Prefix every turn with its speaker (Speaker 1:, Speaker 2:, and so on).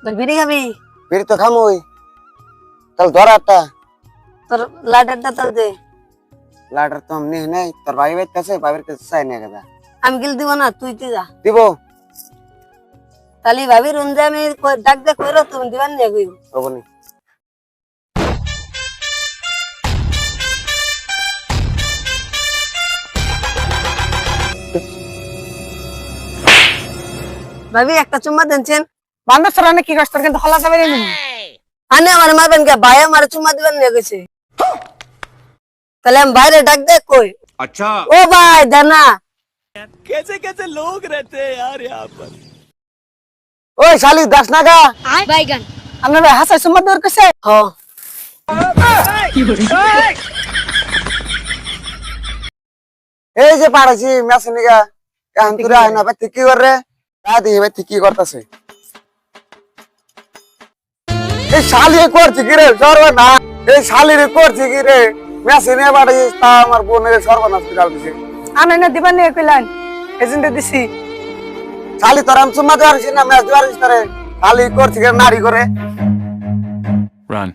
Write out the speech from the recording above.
Speaker 1: তোর বিড়ি খাবি?
Speaker 2: বিড়ি তো খামোই। তাহলে ধর একটা।
Speaker 1: তোর লাইটারটা তো দে।
Speaker 2: লাইটার তো আমি নিয়ে নাই, তোর ভাই বাইতে আছে, ভাবির কাছে চাই না কথা।
Speaker 1: আমি গেলে দিব না, তুই যা।
Speaker 2: দিব?
Speaker 1: তাহলে ভাবি রুম যে আমি ডাক দে কইরো, তুমি দিবান নিয়ে কইব।
Speaker 2: হবনি।
Speaker 1: ভাবি একটা চুম্মা দেনছেন?
Speaker 3: বান্ধব সরানে কি কষ্ট কিন্তু হলা যাবে নি।
Speaker 1: আনে আমার মারবেন কে? ভাই আমার চুম্মা দিবেন নিয়ে গেছে। তাহলে আমি বাইরে ডাক দে কই।
Speaker 4: अच्छा
Speaker 1: ও ভাই দানা।
Speaker 4: कैसे कैसे लोग रहते हैं यार यहाँ पर।
Speaker 2: ওই শালি দাস না গা।
Speaker 1: বাইগান।
Speaker 3: আমরা ভাই হাসা সুম্মা দূর কইছে।
Speaker 1: হ।
Speaker 2: এই যে পাড়াছি মেসে নিগা এখন তুই আয় না বাইতে কি করে দাদি বাইতে কি করতেছে এই শালি করছে কি রে সর্বনা এই শালি রে করছে কি রে মেসে নিয়ে পাঠাইছিস তা আমার বোনের সর্বনাশ করে দিছে
Speaker 3: আনে না দিবা নিয়ে কইলেন এজেন্ট দিছি
Speaker 2: শালি তোর আমি চুম্মা দেওয়ার না ম্যাচ দেওয়ার শালি করছে কি নারী করে
Speaker 4: Run.